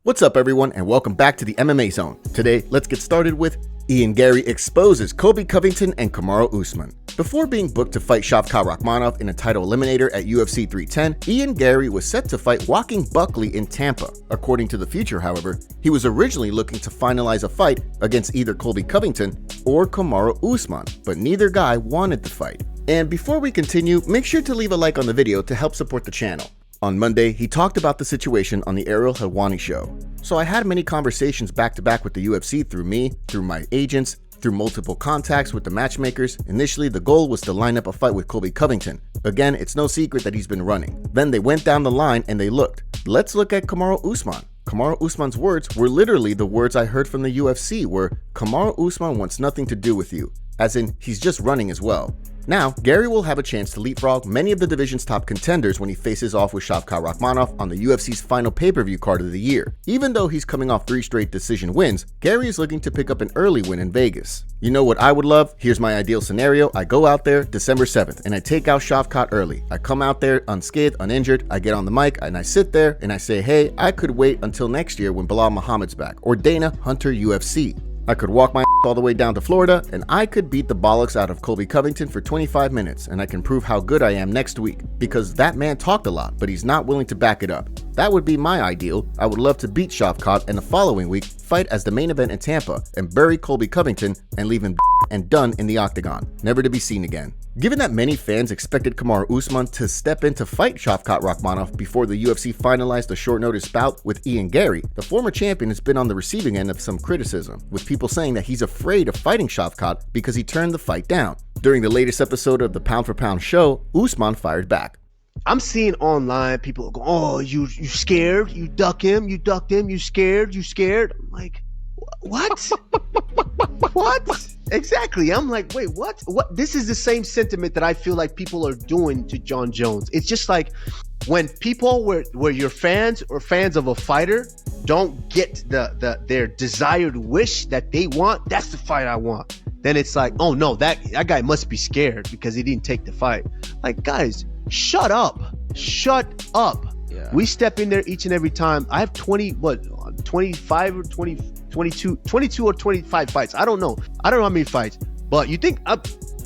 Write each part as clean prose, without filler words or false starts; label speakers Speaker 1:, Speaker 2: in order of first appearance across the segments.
Speaker 1: What's up everyone and welcome back to the MMA Zone. Today, let's get started with Garry exposes Colby Covington and Kamaru Usman. Before being booked to fight Shavkat Rakhmonov in a title eliminator at UFC 310, Garry was set to fight Joaquin Buckley in Tampa. According to The Future, however, he was originally looking to finalize a fight against either Colby Covington or Kamaru Usman, but neither guy wanted the fight. And before we continue, make sure to leave a like on the video to help support the channel. On Monday, he talked about the situation on the Ciryl Helwani show. So I had many conversations back to back with the UFC through me, through my agents, through multiple contacts with the matchmakers. Initially, the goal was to line up a fight with Colby Covington. Again, it's no secret that he's been running. Then they went down the line and they looked. Let's look at Kamaru Usman. Kamaru Usman's words were literally the words I heard from the UFC, where Kamaru Usman wants nothing to do with you, as in he's just running as well. Now, Garry will have a chance to leapfrog many of the division's top contenders when he faces off with Shavkat Rakhmonov on the UFC's final pay-per-view card of the year. Even though he's coming off 3 straight decision wins, Garry is looking to pick up an early win in Vegas. You know what I would love? Here's my ideal scenario. I go out there December 7th and I take out Shavkat early. I come out there unscathed, uninjured, I get on the mic and I sit there and I say, hey, I could wait until next year when Belal Muhammad's back, or Dana Hunter UFC. I could walk my all the way down to Florida and I could beat the bollocks out of Colby Covington for 25 minutes and I can prove how good I am next week, because that man talked a lot, but he's not willing to back it up. That would be my ideal. I would love to beat Shavkat and the following week fight as the main event in Tampa and bury Colby Covington and leave him and done in the octagon, never to be seen again. Given that many fans expected Kamaru Usman to step in to fight Shavkat Rakhmonov before the UFC finalized a short notice bout with Garry, the former champion has been on the receiving end of some criticism, with people saying that he's afraid of fighting Shavkat because he turned the fight down. During the latest episode of the Pound for Pound show, Usman fired back.
Speaker 2: I'm seeing online people go, oh, you scared? You ducked him? You scared? I'm like, what? What? Exactly. I'm like, wait, what? This is the same sentiment that I feel like people are doing to Jon Jones. It's just like when people where you're fans or fans of a fighter don't get their desired wish that they want, that's the fight I want. Then it's like, oh no, that guy must be scared because he didn't take the fight. Like, guys, shut up. Shut up. Yeah. We step in there each and every time. I have 25 or 22 or 25 fights. I don't know how many fights, but you think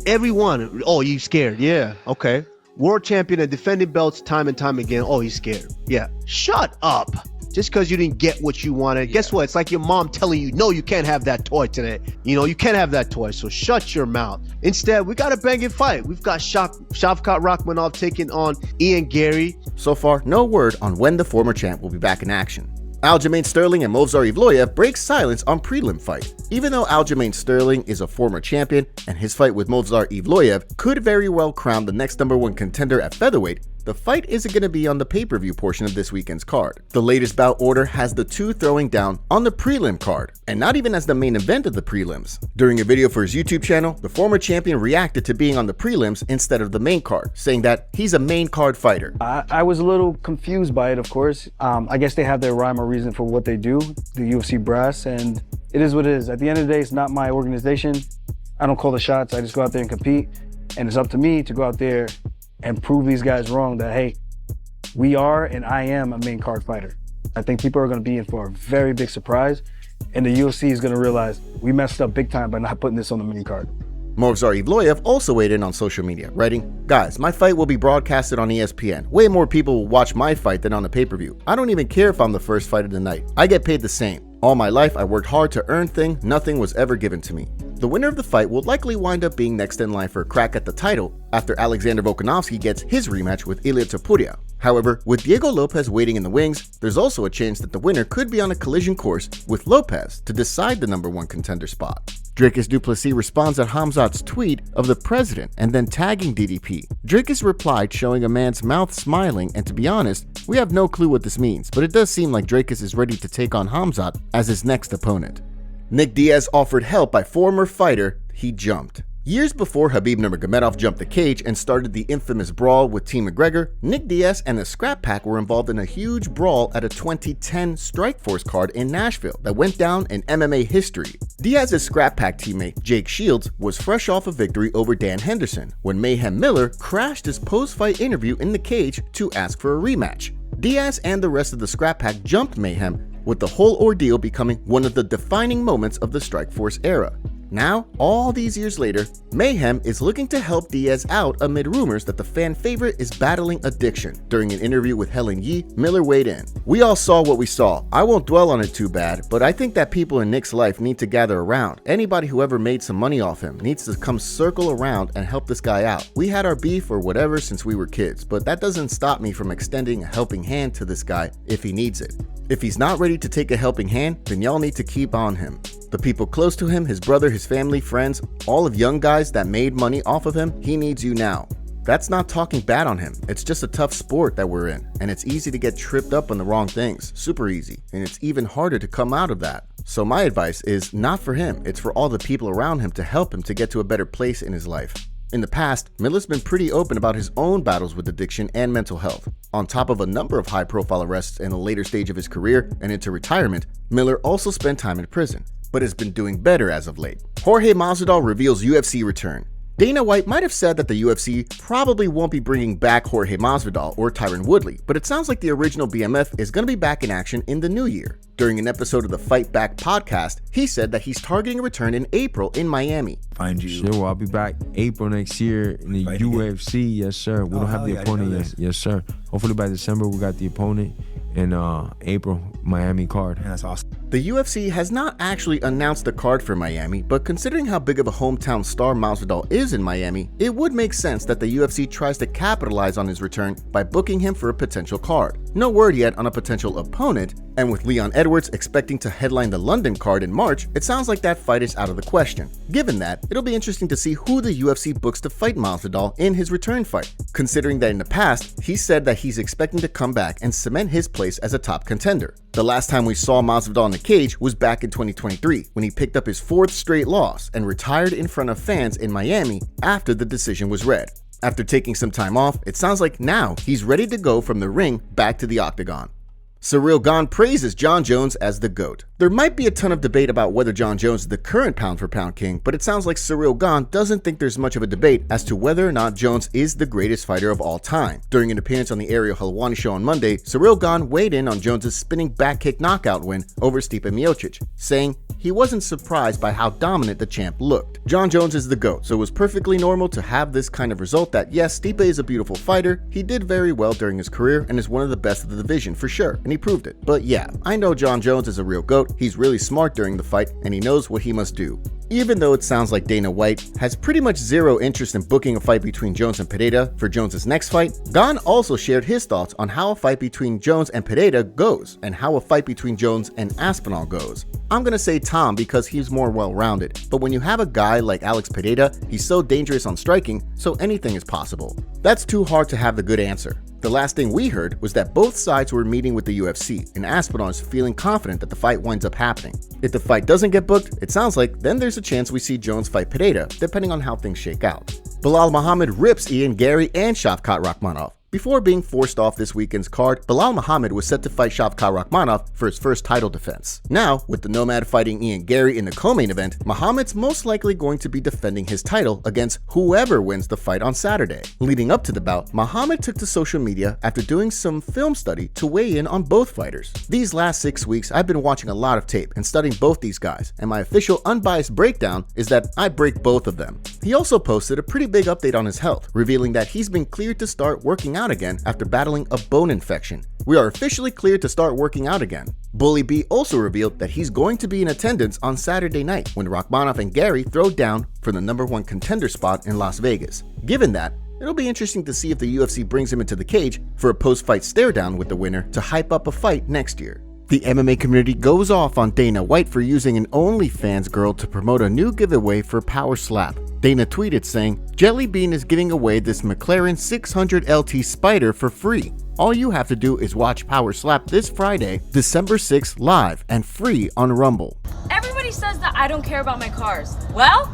Speaker 2: everyone, oh, you scared? Yeah, okay. World champion and defending belts time and time again. Oh, he's scared. Yeah, shut up. Just because you didn't get what you wanted. Yeah. Guess what? It's like your mom telling you, no, you can't have that toy today. You know, you can't have that toy, so shut your mouth. Instead, we got a banging fight. We've got Shavkat Rakhmonov taking on Garry.
Speaker 1: So far, no word on when the former champ will be back in action. Aljamain Sterling and Movsar Evloev break silence on prelim fight. Even though Aljamain Sterling is a former champion and his fight with Movsar Evloev could very well crown the next #1 contender at featherweight, the fight isn't going to be on the pay-per-view portion of this weekend's card. The latest bout order has the two throwing down on the prelim card, and not even as the main event of the prelims. During a video for his YouTube channel, the former champion reacted to being on the prelims instead of the main card, saying that he's a main card fighter.
Speaker 3: I was a little confused by it, of course. I guess they have their rhyme or reason for what they do, the UFC brass, and it is what it is. At the end of the day, it's not my organization. I don't call the shots. I just go out there and compete, and it's up to me to go out there and prove these guys wrong that, hey, we are and I am a main card fighter. I think people are going to be in for a very big surprise, and the UFC is going to realize we messed up big time by not putting this on the main card.
Speaker 1: Movsar Evloev also weighed in on social media, writing, guys, my fight will be broadcasted on ESPN. Way more people will watch my fight than on the pay-per-view. I don't even care if I'm the first fight of the night. I get paid the same. All my life, I worked hard to earn things. Nothing was ever given to me. The winner of the fight will likely wind up being next in line for a crack at the title after Alexander Volkanovski gets his rematch with Ilia Topuria. However, with Diego Lopez waiting in the wings, there's also a chance that the winner could be on a collision course with Lopez to decide the #1 contender spot. Dricus Du Plessis responds at Khamzat's tweet of the president and then tagging DDP. Dricus replied showing a man's mouth smiling, and to be honest, we have no clue what this means, but it does seem like Dricus is ready to take on Khamzat as his next opponent. Nick Diaz offered help by former fighter, he jumped. Years before Khabib Nurmagomedov jumped the cage and started the infamous brawl with Team McGregor, Nick Diaz and the Scrap Pack were involved in a huge brawl at a 2010 Strikeforce card in Nashville that went down in MMA history. Diaz's Scrap Pack teammate Jake Shields was fresh off a victory over Dan Henderson when Mayhem Miller crashed his post-fight interview in the cage to ask for a rematch. Diaz and the rest of the Scrap Pack jumped Mayhem with the whole ordeal becoming one of the defining moments of the Strikeforce era. Now, all these years later, Mayhem is looking to help Diaz out amid rumors that the fan favorite is battling addiction. During an interview with Helen Yee, Miller weighed in. "We all saw what we saw. I won't dwell on it too bad, but I think that people in Nick's life need to gather around. Anybody who ever made some money off him needs to come circle around and help this guy out. We had our beef or whatever since we were kids, but that doesn't stop me from extending a helping hand to this guy if he needs it. If he's not ready to take a helping hand, then y'all need to keep on him. The people close to him, his brother, his family, friends, all of young guys that made money off of him, he needs you now." That's not talking bad on him. It's just a tough sport that we're in, and it's easy to get tripped up on the wrong things. Super easy. And it's even harder to come out of that. So my advice is not for him. It's for all the people around him to help him to get to a better place in his life. In the past, Miller's been pretty open about his own battles with addiction and mental health. On top of a number of high-profile arrests in the later stage of his career and into retirement, Miller also spent time in prison, but has been doing better as of late. Jorge Masvidal reveals UFC return. Dana White might have said that the UFC probably won't be bringing back Jorge Masvidal or Tyron Woodley, but it sounds like the original BMF is going to be back in action in the new year. During an episode of the Fight Back podcast, he said that he's targeting a return in April in Miami.
Speaker 4: Find you.
Speaker 5: Sure, I'll be back April next year in the UFC. Yes, sir. We don't have the opponent yet. Yes, sir. Hopefully by December we got the opponent. In April, Miami card.
Speaker 4: Man, that's awesome.
Speaker 1: The UFC has not actually announced the card for Miami, but considering how big of a hometown star Masvidal is in Miami, it would make sense that the UFC tries to capitalize on his return by booking him for a potential card. No word yet on a potential opponent, and with Leon Edwards expecting to headline the London card in March, it sounds like that fight is out of the question. Given that, it'll be interesting to see who the UFC books to fight Masvidal in his return fight, considering that in the past, he said that he's expecting to come back and cement his place as a top contender. The last time we saw Masvidal in the cage was back in 2023, when he picked up his 4th straight loss and retired in front of fans in Miami after the decision was read. After taking some time off, it sounds like now he's ready to go from the ring back to the octagon. Ciryl Gane praises Jon Jones as the GOAT. There might be a ton of debate about whether Jon Jones is the current pound-for-pound king, but it sounds like Ciryl Gane doesn't think there's much of a debate as to whether or not Jones is the greatest fighter of all time. During an appearance on the Ariel Helwani show on Monday, Ciryl Gane weighed in on Jones' spinning back kick knockout win over Stipe Miocic, saying he wasn't surprised by how dominant the champ looked. Jon Jones is the GOAT, so it was perfectly normal to have this kind of result that yes, Stipe is a beautiful fighter, he did very well during his career and is one of the best of the division for sure, and he proved it. But yeah, I know Jon Jones is a real GOAT, he's really smart during the fight, and he knows what he must do. Even though it sounds like Dana White has pretty much zero interest in booking a fight between Jones and Pereira for Jones' next fight, Gane also shared his thoughts on how a fight between Jones and Pereira goes, and how a fight between Jones and Aspinall goes. I'm gonna say Tom because he's more well-rounded, but when you have a guy like Alex Pereira, he's so dangerous on striking, so anything is possible. That's too hard to have the good answer. The last thing we heard was that both sides were meeting with the UFC, and Aspinall is feeling confident that the fight winds up happening. If the fight doesn't get booked, it sounds like then there's a chance we see Jones fight Pereira, depending on how things shake out. Belal Muhammad rips Ian Garry and Shavkat Rakhmonov. Before being forced off this weekend's card, Belal Muhammad was set to fight Shavkat Rakhmonov for his first title defense. Now, with the Nomad fighting Ian Garry in the co-main event, Muhammad's most likely going to be defending his title against whoever wins the fight on Saturday. Leading up to the bout, Muhammad took to social media after doing some film study to weigh in on both fighters. These last 6 weeks, I've been watching a lot of tape and studying both these guys, and my official unbiased breakdown is that I break both of them. He also posted a pretty big update on his health, revealing that he's been cleared to start working out again after battling a bone infection. We are officially cleared to start working out again. Bully B also revealed that he's going to be in attendance on Saturday night when Rakhmonov and Garry throw down for the #1 contender spot in Las Vegas. Given that, it'll be interesting to see if the UFC brings him into the cage for a post-fight stare-down with the winner to hype up a fight next year. The MMA community goes off on Dana White for using an OnlyFans girl to promote a new giveaway for Power Slap. Dana tweeted saying, "Jelly Bean is giving away this McLaren 600 LT Spider for free. All you have to do is watch Power Slap this Friday, December 6th live and free on Rumble."
Speaker 6: Everybody says that I don't care about my cars. Well,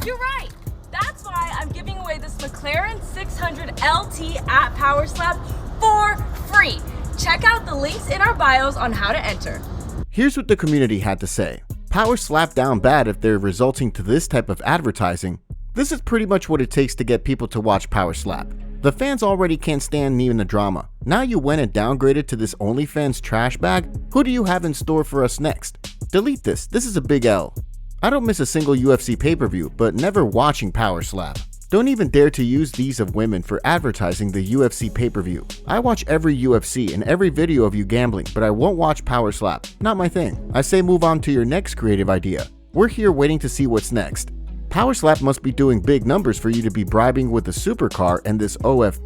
Speaker 6: you're right. That's why I'm giving away this McLaren 600 LT at Power Slap for free. Check out the links in our bios on how to enter.
Speaker 1: Here's what the community had to say. Power Slap down bad if they're resulting to this type of advertising. This is pretty much what it takes to get people to watch Power Slap. The fans already can't stand even the drama. Now you went and downgraded to this OnlyFans trash bag? Who do you have in store for us next? Delete this. This is a big L. I don't miss a single UFC pay-per-view, but never watching Power Slap. Don't even dare to use these of women for advertising the UFC pay-per-view. I watch every UFC and every video of you gambling, but I won't watch Power Slap. Not my thing. I say move on to your next creative idea. We're here waiting to see what's next. Power Slap must be doing big numbers for you to be bribing with the supercar and this OF.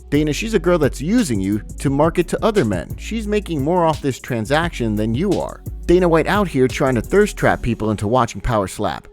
Speaker 1: Dana, she's a girl that's using you to market to other men. She's making more off this transaction than you are. Dana White out here trying to thirst trap people into watching Power Slap.